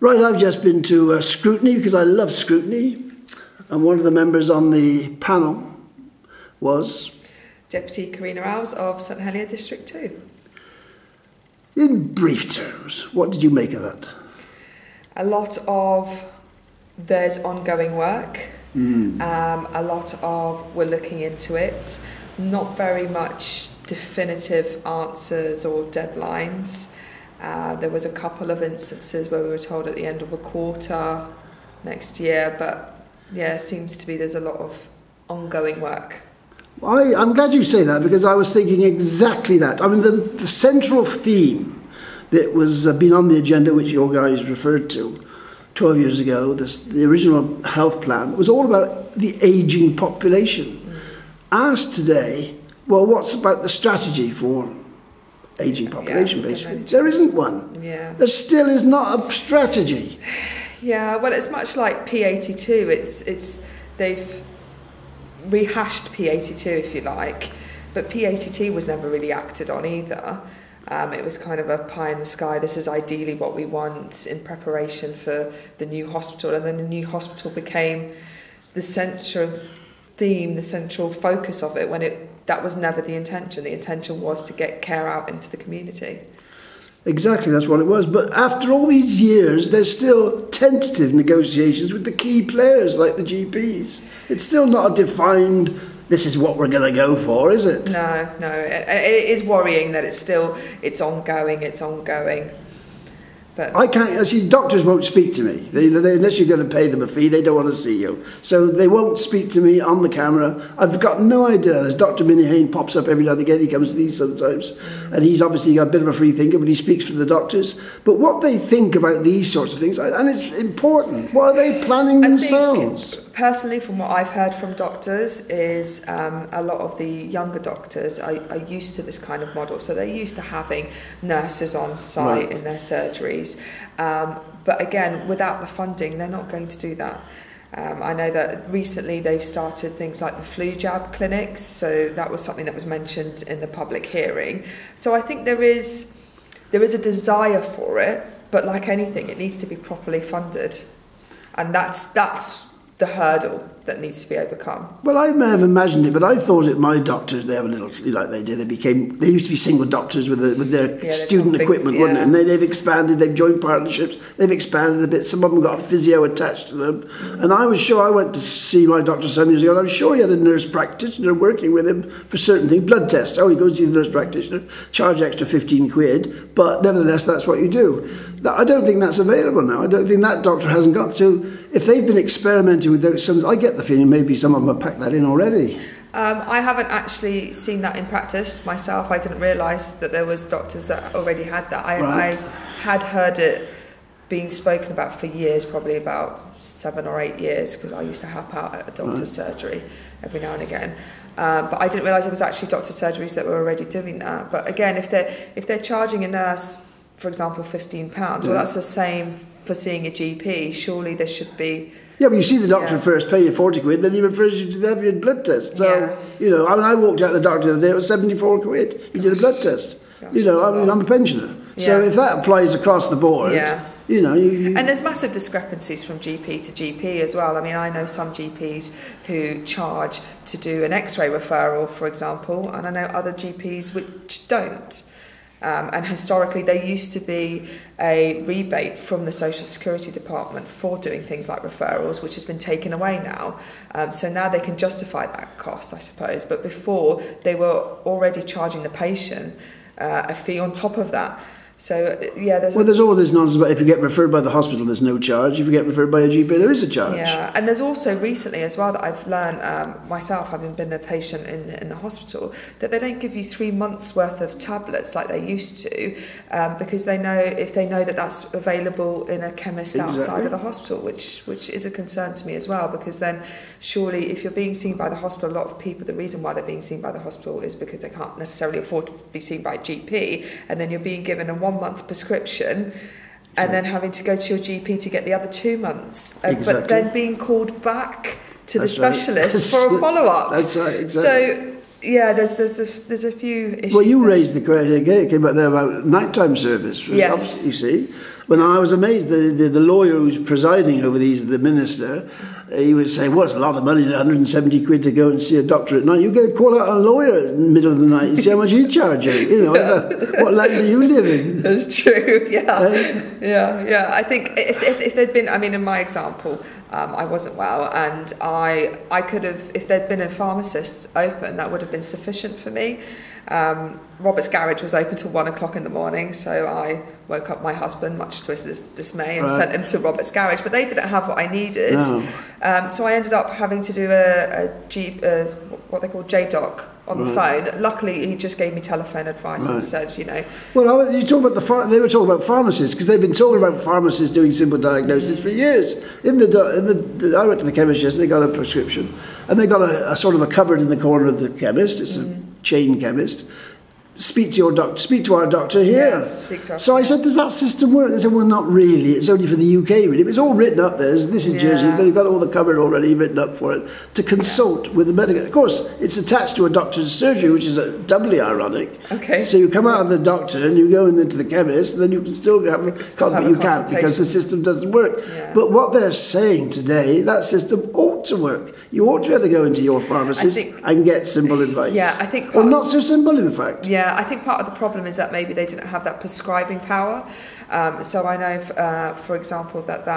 Right, I've just been to scrutiny because I love scrutiny, and one of the members on the panel was Deputy Carina Alves of St Helier District 2. In brief terms, what did you make of that? A lot of there's ongoing work, a lot of we're looking into it, not very much definitive answers or deadlines. There was a couple of instances where we were told at the end of a quarter next year, but yeah, it seems to be there's a lot of ongoing work. I'm glad you say that, because I was thinking exactly that. I mean, the central theme that was been on the agenda, which your guys referred to 12 years ago, the original health plan, was all about the ageing population. Asked today, well, what's about the strategy for ageing population, basically? There isn't one. Yeah. There still is not a strategy. Yeah, well, it's much like P82. They've rehashed P82, if you like, but P82 was never really acted on either. It was kind of a pie in the sky. This is ideally what we want in preparation for the new hospital, and then the new hospital became the central theme, the central focus of it, when that was never the intention. The intention was to get care out into the community. Exactly, that's what it was. But after all these years, there's still tentative negotiations with the key players like the GPs. It's still not a defined, this is what we're going to go for, is it? No, it is worrying that it's ongoing. But I can't, see, doctors won't speak to me. They, unless you're going to pay them a fee, they don't want to see you. So they won't speak to me on the camera. I've got no idea. There's Dr. Minihane pops up every now and again. He comes to these sometimes. And he's obviously got a bit of a free thinker, but he speaks for the doctors. But what they think about these sorts of things, and it's important, what are they planning themselves? I think, personally, from what I've heard from doctors, is a lot of the younger doctors are used to this kind of model. So they're used to having nurses on site in their surgeries. But again, without the funding, they're not going to do that. I know that recently they've started things like the flu jab clinics, so that was something that was mentioned in the public hearing. So I think there is a desire for it, but like anything, it needs to be properly funded, and that's the hurdle that needs to be overcome. Well, I may have imagined it, but I thought it. My doctors, they have a little, like they did. They used to be single doctors with their student equipment, wouldn't it? And they've expanded. They've joined partnerships. They've expanded a bit. Some of them got a physio attached to them. And I was sure, I went to see my doctor some years ago, and I was sure he had a nurse practitioner working with him for certain things. Blood tests. Oh, you go and see the nurse practitioner. Charge extra 15 quid, but nevertheless, that's what you do. I don't think that's available now. I don't think that doctor hasn't got. So if they've been experimenting with those, I get the feeling maybe some of them have packed that in already. I haven't actually seen that in practice myself. I didn't realise that there was doctors that already had that. I had heard it being spoken about for years, probably about 7 or 8 years, because I used to help out at a doctor's surgery every now and again. But I didn't realise it was actually doctor surgeries that were already doing that. But again, if they're charging a nurse, for example, £15, well, that's the same for seeing a GP. Surely there should be. Yeah, but you see the doctor first, pay you 40 quid, then he refers you to have your blood test. So, you know, I walked out the doctor the other day, it was 74 quid. He did a blood test. Gosh, you know, I'm a pensioner. Yeah. So if that applies across the board, you know. And there's massive discrepancies from GP to GP as well. I mean, I know some GPs who charge to do an X-ray referral, for example, and I know other GPs which don't. And historically, there used to be a rebate from the Social Security Department for doing things like referrals, which has been taken away now. So now they can justify that cost, I suppose. But before, they were already charging the patient a fee on top of that. So, yeah, there's all this nonsense about if you get referred by the hospital, there's no charge. If you get referred by a GP, there is a charge. Yeah, and there's also recently as well that I've learned myself, having been a patient in the hospital, that they don't give you 3 months worth of tablets like they used to, because they know that that's available in a chemist outside of the hospital, which is a concern to me as well, because then surely if you're being seen by the hospital, a lot of people, the reason why they're being seen by the hospital is because they can't necessarily afford to be seen by a GP, and then you're being given a 1-month prescription and then having to go to your GP to get the other 2 months, but then being called back to the specialist for a follow-up. That's right, exactly. So yeah, there's a few issues. Well, you raised the question again, it came back there about nighttime service. Yes. You see, When I was amazed, the lawyer who's presiding over these, the minister, he would say, well, it's a lot of money, 170 quid to go and see a doctor at night. You get to call out a lawyer in the middle of the night and see how much he charges. You know, what land do you live in? That's true, yeah. I think if there'd been, I mean, in my example, I wasn't well, and I could have, if there'd been a pharmacist open, that would have been sufficient for me. Robert's garage was open till 1 o'clock in the morning, so I woke up my husband, much to his dismay, and sent him to Robert's garage. But they didn't have what I needed, so I ended up having to do what they call JDoc on the phone. Luckily, he just gave me telephone advice and said, you know. Well, you talk about they were talking about pharmacists, because they've been talking about pharmacists doing simple diagnosis for years. I went to the chemist yesterday, got a prescription, and they got a sort of a cupboard in the corner of the chemist. It's a chain chemist. Speak to your doctor. Speak to our doctor here. Yes, so I said, does that system work? They said, well, not really. It's only for the UK. Really, it's all written up there. This is Jersey. They've got all the cupboard already written up for it to consult with the medical. Of course, it's attached to a doctor's surgery, which is doubly ironic. Okay. So you come out of the doctor and you go into the chemist, and then you can still have a consultation. You can't because the system doesn't work. Yeah. But what they're saying today, that system ought to work. You ought to be able to go into your pharmacist and get simple advice. Yeah, I think. Or not so simple, in fact. Yeah, I think part of the problem is that maybe they didn't have that prescribing power. So I know, for example, that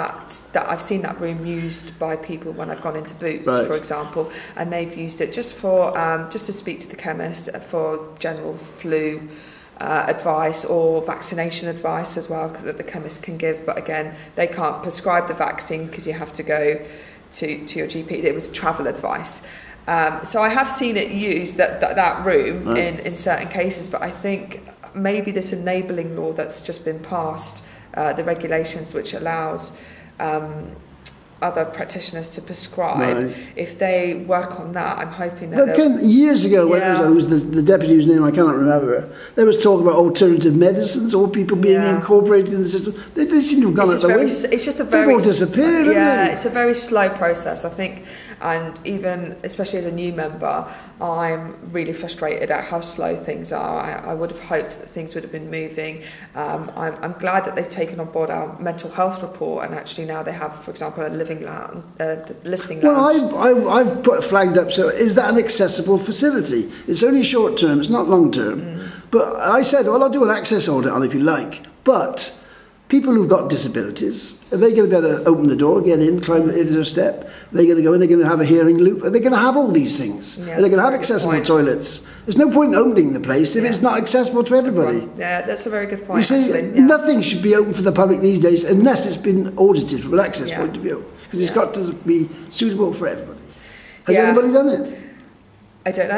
I've seen that room used by people when I've gone into Boots, for example, and they've used it just to speak to the chemist for general flu advice or vaccination advice as well, that the chemist can give. But again, they can't prescribe the vaccine because you have to go to your GP. It was travel advice. So I have seen it used, that room, in certain cases, but I think maybe this enabling law that's just been passed, the regulations which allows other practitioners to prescribe, if they work on that, I'm hoping that... Again, years ago, when it was the deputy whose name I cannot remember, there was talk about alternative medicines or people being incorporated in the system. They seem to have gone out the way. It's just a very... People disappear, it's a very slow process, I think, and even, especially as a new member, I'm really frustrated at how slow things are. I would have hoped that things would have been moving. I'm glad that they've taken on board our mental health report, and actually now they have, for example, a living listening lounge. Well, I've flagged up, so is that an accessible facility? It's only short term, it's not long term. But I said, well, I'll do an access audit on it if you like. But people who've got disabilities, are they going to be able to open the door, get in, climb a step? They're going to go in, they're going to have a hearing loop. Are they going to have all these things? Yeah, are they going to have accessible toilets? There's no point in opening the place if it's not accessible to everybody. Yeah, that's a very good point, you see, actually. Nothing should be open for the public these days unless it's been audited from an access point of view. Because it's got to be suitable for everybody. Has anybody done it? I don't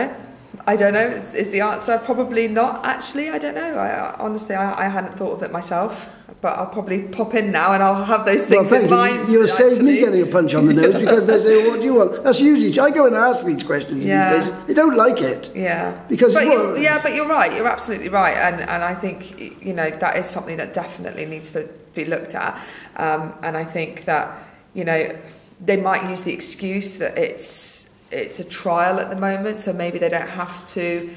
know. Is the answer probably not? Actually, I don't know. Honestly, I hadn't thought of it myself. But I'll probably pop in now and I'll have those things in mind. You'll save me getting a punch on the nose because they say, what do you want? That's usually, I go and ask these questions in these places. They don't like it. Yeah. Because but you're right. You're absolutely right. And I think, that is something that definitely needs to be looked at. And I think that, they might use the excuse that it's a trial at the moment, so maybe they don't have to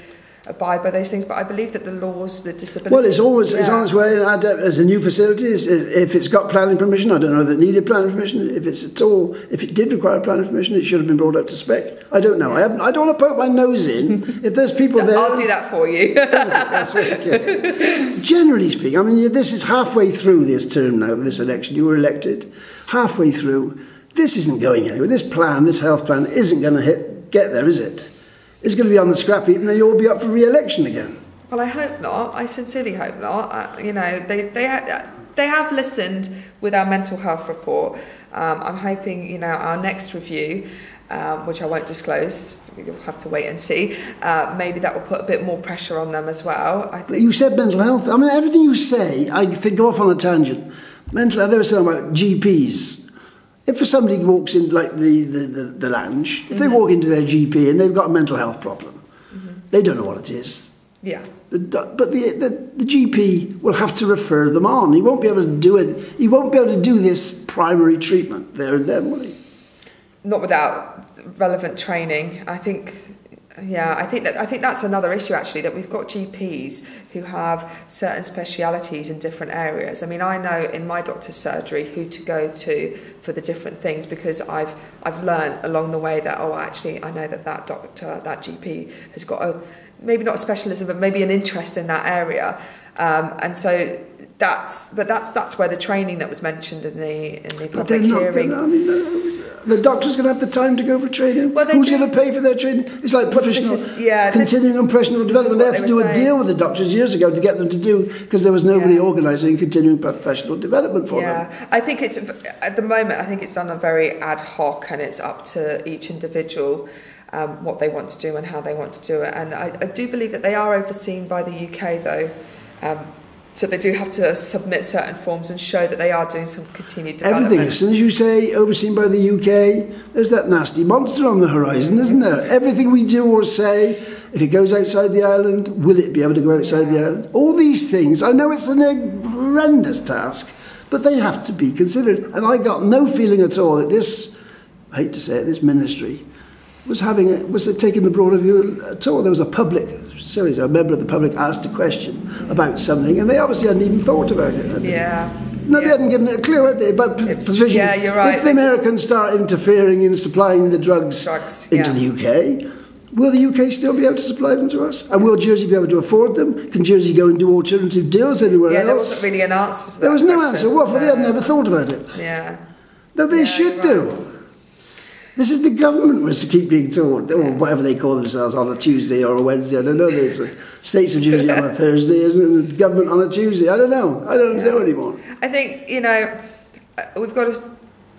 abide by those things, but I believe that the laws, the disability... Well, it's on its way as a new facility. If it's got planning permission, I don't know that it needed planning permission. If it did require planning permission, it should have been brought up to spec. I don't know. I don't want to poke my nose in. If there's people there... I'll do that for you. That's okay. Generally speaking, I mean, this is halfway through this term now, this election. You were elected halfway through. This isn't going anywhere. This health plan, isn't going to get there, is it? It's going to be on the scrap heap and they'll all be up for re-election again. Well, I hope not. I sincerely hope not. They have listened with our mental health report. I'm hoping, our next review, which I won't disclose, you'll have to wait and see, maybe that will put a bit more pressure on them as well. I think. You said mental health. I mean, everything you say, I think, go off on a tangent. Mental health, they were saying about GPs. If somebody walks in, like the lounge, if they walk into their GP and they've got a mental health problem, they don't know what it is. Yeah. But the GP will have to refer them on. He won't be able to do it. He won't be able to do this primary treatment there and then, will he? Not without relevant training. I think Yeah, I think that's another issue actually, that we've got GPs who have certain specialities in different areas. I mean, I know in my doctor's surgery who to go to for the different things, because I've learned along the way that, oh, actually I know that doctor, that GP has got maybe not a specialism, but maybe an interest in that area, and so that's where the training that was mentioned in the public hearing. The doctor's going to have the time to go for training. Well, who's going to pay for their training? It's like continuing and professional development. They had to do a deal with the doctors years ago to get them to do, because there was nobody organising continuing professional development for them. Yeah, I think at the moment, I think it's done a very ad hoc, and it's up to each individual what they want to do and how they want to do it. And I do believe that they are overseen by the UK though. So they do have to submit certain forms and show that they are doing some continued development. Everything, as soon as you say overseen by the UK, there's that nasty monster on the horizon, isn't there? Everything we do or say, if it goes outside the island, will it be able to go outside the island? All these things, I know it's an horrendous task, but they have to be considered. And I got no feeling at all that this, I hate to say it, this ministry was taking the broader view at all. There was a member of the public asked a question about something, and they obviously hadn't even thought about it. They hadn't given it a clue, had they, about provision. Yeah, you're right. If the Americans start interfering in supplying the drugs into the UK, will the UK still be able to supply them to us? And will Jersey be able to afford them? Can Jersey go and do alternative deals anywhere else? Yeah, there wasn't really an answer to that. There was no answer. What? They had never thought about it. Yeah. No, they should do. This is the government was to keep being told, or whatever they call themselves, on a Tuesday or a Wednesday. I don't know. There's States of Jersey on a Thursday, isn't it? The government on a Tuesday. I don't know. I don't know anymore. I think, we've got to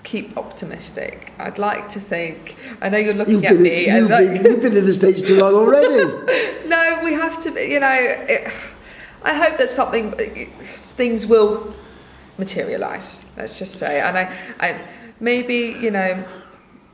keep optimistic. I'd like to think. I know you're looking at me. You've been in the States too long already. No, we have to be, I hope that things will materialise, let's just say. And I maybe,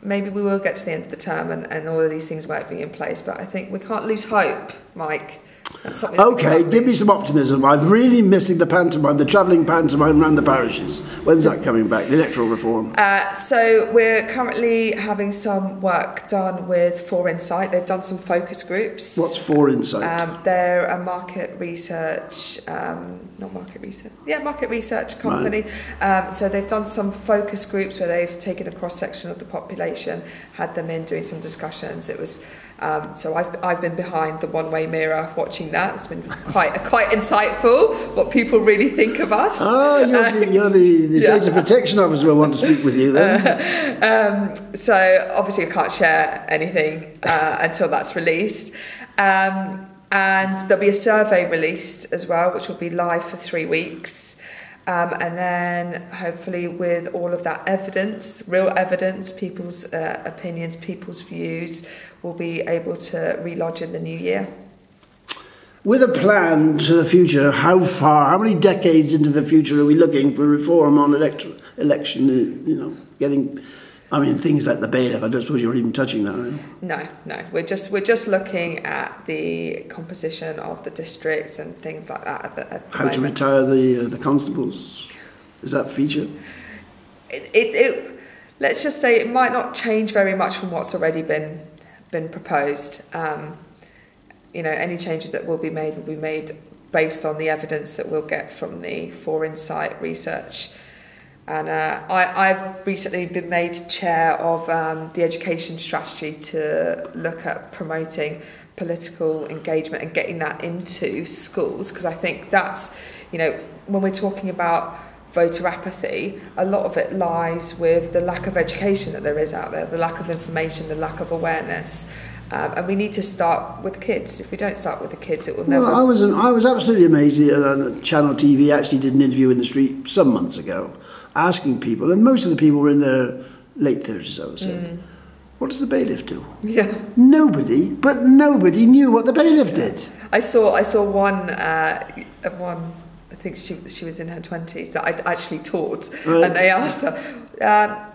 maybe we will get to the end of the term and all of these things won't be in place, but I think we can't lose hope, Mike. That's something. Okay, give me some optimism. I'm really missing the pantomime, the travelling pantomime around the parishes. When's that coming back, the electoral reform? So we're currently having some work done with For Insight. They've done some focus groups. What's For Insight? They're a market research company. Right. So they've done some focus groups where they've taken a cross-section of the population, had them in doing some discussions. It was so I've been behind the one-way mirror watching that. It's been quite insightful what people really think of us. Oh, you're the data protection officer. I want to speak with you then. So obviously I can't share anything until that's released. And there'll be a survey released as well, which will be live for 3 weeks. And then hopefully with all of that evidence, real evidence, people's opinions, people's views, we'll be able to relodge in the new year. With a plan to the future, how many decades into the future are we looking for reform on election, getting... I mean, things like the bailiff, I don't suppose you're even touching that, are you? No. We're just looking at the composition of the districts and things like that at the How moment. to retire the constables? Is that a feature? It let's just say it might not change very much from what's already been proposed. Any changes that will be made based on the evidence that we'll get from the For Insight research. And I've recently been made chair of the education strategy to look at promoting political engagement and getting that into schools, because I think that's, when we're talking about voter apathy, a lot of it lies with the lack of education that there is out there, the lack of information, the lack of awareness. And we need to start with the kids. If we don't start with the kids, it will never... Well, I was absolutely amazed that Channel TV actually did an interview in the street some months ago, asking people, and most of the people were in their late 30s, I would say, what does the bailiff do? Yeah. Nobody knew what the bailiff did. I saw one, I think she was in her 20s, that I actually taught, and they asked her,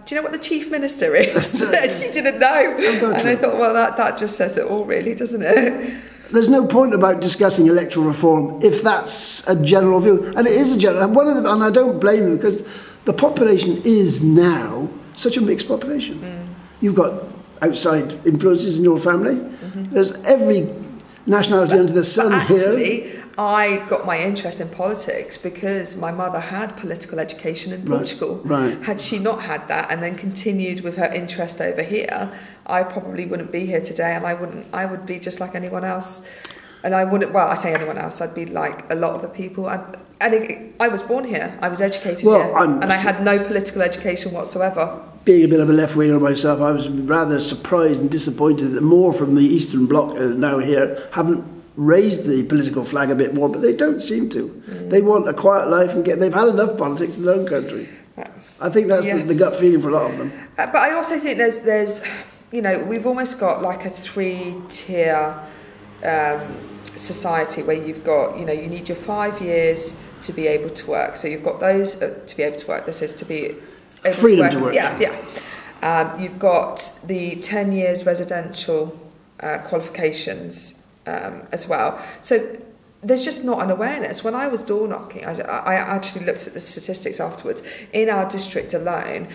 do you know what the Chief Minister is? And she didn't know. And I thought, well, that just says it all, really, doesn't it? There's no point about discussing electoral reform if that's a general view. And it is a general, and I don't blame them, because the population is now such a mixed population. You've got outside influences in your family. There's every nationality under the sun actually, here. I got my interest in politics because my mother had political education in Portugal. Right. Had she not had that and then continued with her interest over here, I probably wouldn't be here today, and I would be just like anyone else. And I wouldn't, well, I say anyone else, I'd be like a lot of the people. I was born here, I was educated here, and I had no political education whatsoever. Being a bit of a left-winger myself, I was rather surprised and disappointed that more from the Eastern Bloc now here haven't raised the political flag a bit more, but they don't seem to. They want a quiet life and they've had enough politics in their own country. I think that's the gut feeling for a lot of them. But I also think there's, you know, we've almost got like a three-tier society where you've got, you know, you need your 5 years to be able to work. So you've got those to be able to work. This is to be able freedom to work. Yeah. You've got the 10 years residential qualifications as well. So there's just not an awareness. When I was door knocking, I actually looked at the statistics afterwards. In our district alone,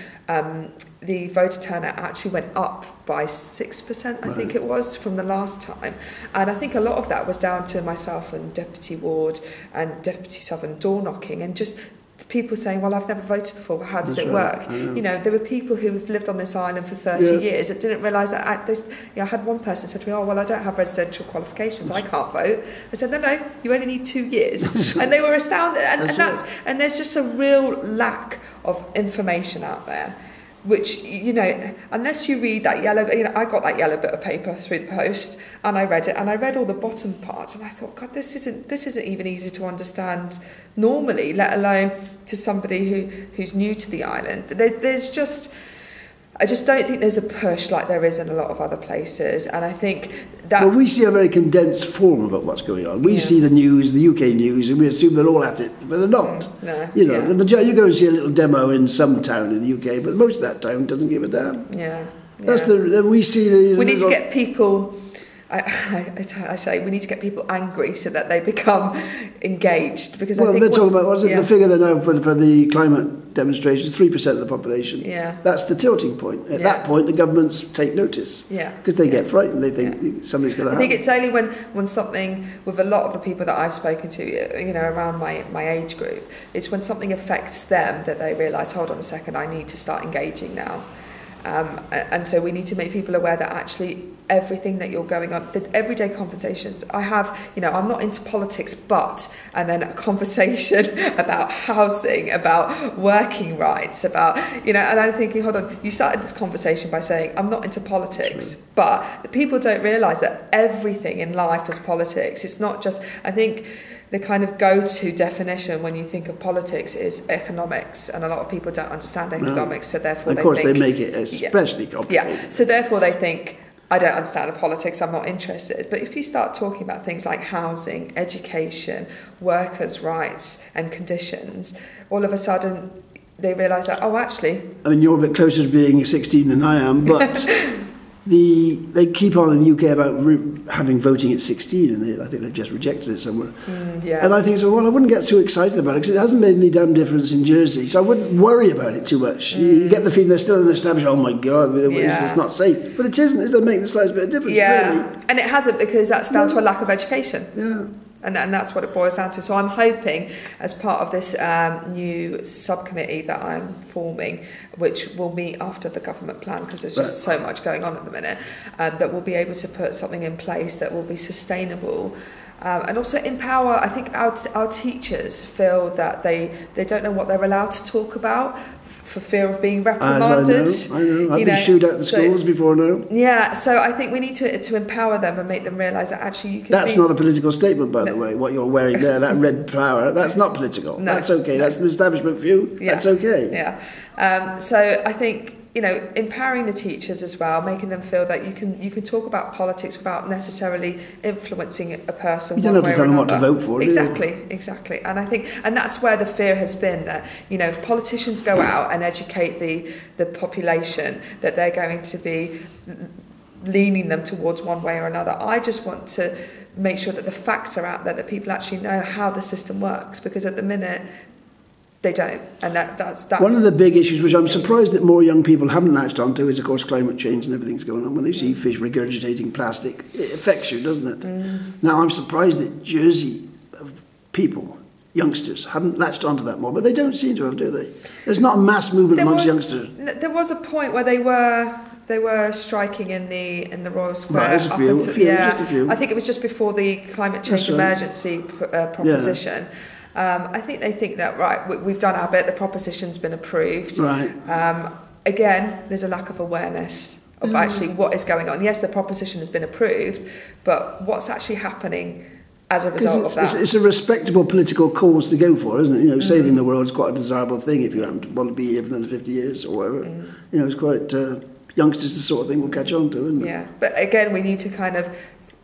the voter turnout actually went up by 6%, I think it was, from the last time. And I think a lot of that was down to myself and Deputy Ward and Deputy Southern door knocking, and just people saying, well, I've never voted before, how does it work? You know, there were people who have lived on this island for 30 years that didn't realise that. I had one person say to me, oh, well, I don't have residential qualifications, I can't vote. I said, no, you only need 2 years. And they were astounded. And there's just a real lack of information out there, which, you know, unless you read that yellow, you know, I got that yellow bit of paper through the post, and I read it, and I read all the bottom parts, and I thought, God, this isn't even easy to understand normally, let alone to somebody who's new to the island. I just don't think there's a push like there is in a lot of other places, and I think that's... Well, we see a very condensed form about what's going on. We see the news, the UK news, and we assume they're all at it, but they're not. No. You know, the majority, you go and see a little demo in some town in the UK, but most of that town doesn't give a damn. Yeah. That's then we see the... We need to get people... I say we need to get people angry so that they become engaged, because I think they're talking about the figure they now put for the climate demonstrations, 3% of the population. Yeah, that's the tilting point. At that point, the governments take notice. Yeah, because they get frightened. They think somebody's going to. I think it's only when something, with a lot of the people that I've spoken to, you know, around my age group, it's when something affects them that they realise, hold on a second, I need to start engaging now. And so we need to make people aware that actually everything that you're going on, the everyday conversations I have, you know, I'm not into politics, but, and then a conversation about housing, about working rights, about, you know, and I'm thinking, hold on, you started this conversation by saying, I'm not into politics, but the people don't realise that everything in life is politics. It's not just, I think, the kind of go-to definition when you think of politics is economics, and a lot of people don't understand economics, so therefore of course they make it especially complicated. Yeah, so therefore they think, I don't understand the politics, I'm not interested. But if you start talking about things like housing, education, workers' rights and conditions, all of a sudden they realise that, oh, actually... I mean, you're a bit closer to being 16 than I am, but... They keep on in the UK about having voting at 16, and I think they've just rejected it somewhere. And I think, well, I wouldn't get too excited about it, because it hasn't made any damn difference in Jersey, so I wouldn't worry about it too much. You get the feeling there's still an establishment, oh my God, it's not safe. But it isn't, it doesn't make the slightest bit of difference, really. And it hasn't, because that's down to a lack of education. Yeah. And that's what it boils down to. So I'm hoping, as part of this new subcommittee that I'm forming, which will meet after the government plan, because there's just so much going on at the minute, that we'll be able to put something in place that will be sustainable. And also empower, I think our teachers feel that they don't know what they're allowed to talk about for fear of being reprimanded. I know. I've been shooed at the schools before now. Yeah, so I think we need to empower them and make them realise that actually you can That's not a political statement, by the way, what you're wearing there, that red flower, that's not political. No, that's okay, that's the establishment view, that's okay. Yeah, so I think, you know, empowering the teachers as well, making them feel that you can talk about politics without necessarily influencing a person. You don't have to tell them what to vote for. Exactly. And I think, and that's where the fear has been, that, you know, if politicians go out and educate the population, that they're going to be leaning them towards one way or another. I just want to make sure that the facts are out there, that people actually know how the system works, because at the minute They don't, and that's one of the big issues, which I'm surprised that more young people haven't latched onto, is of course climate change and everything's going on. When they see fish regurgitating plastic, it affects you, doesn't it? Now I'm surprised that Jersey people, youngsters, haven't latched onto that more, but they don't seem to have, do they? There's not a mass movement amongst youngsters. There was a point where they were striking in the Royal Square. Right, just a few. I think it was just before the climate change emergency proposition. Yeah. I think they think that, right, we've done our bit, the proposition's been approved. Right. Again, there's a lack of awareness of actually what is going on. Yes, the proposition has been approved, but what's actually happening as a result of that? It's a respectable political cause to go for, isn't it? You know, saving the world is quite a desirable thing if you want to be here for another 50 years or whatever. You know, it's quite, youngsters the sort of thing we'll catch on to, isn't it? Yeah, but again, we need to kind of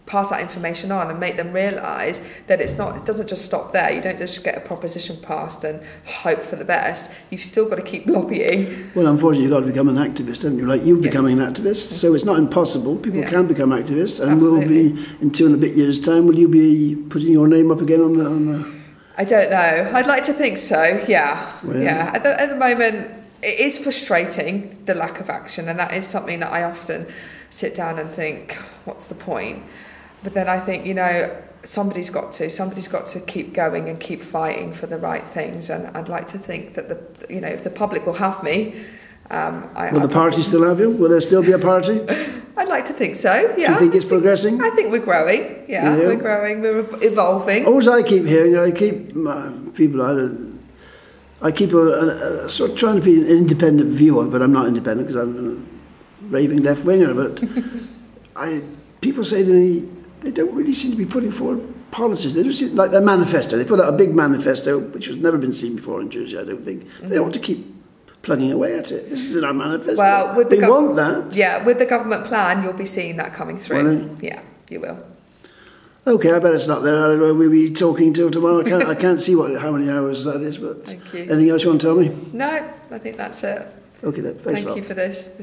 pass that information on and make them realise that it doesn't just stop there. You don't just get a proposition passed and hope for the best. You've still got to keep lobbying. Well, unfortunately, you've got to become an activist, haven't you? Like you've becoming an activist, so it's not impossible. People can become activists, and Absolutely. will be in 2 and a bit years' time. Will you be putting your name up again on the? I don't know. I'd like to think so. Yeah, well, yeah. At the moment, it is frustrating, the lack of action, and that is something that I often sit down and think, what's the point? But then I think, you know, somebody's got to keep going and keep fighting for the right things. And I'd like to think that if the public will have me. Will the party still have you? Will there still be a party? I'd like to think so, yeah. Do you think it's progressing? I think we're growing, yeah. We're growing, we're evolving. Always I keep hearing, I keep a sort of trying to be an independent viewer, but I'm not independent because I'm a raving left-winger, but people say to me, they don't really seem to be putting forward policies. They don't seem like their manifesto. They put out a big manifesto, which has never been seen before in Jersey, I don't think. They ought to keep plugging away at it. This is in our manifesto. Well, we want that. Yeah, with the government plan, you'll be seeing that coming through. Really? Yeah, you will. Okay, I better stop there. We'll be talking till tomorrow. I can't see how many hours that is, but thank you. Anything else you want to tell me? No, I think that's it. Okay then, thanks a lot. Thank you for this.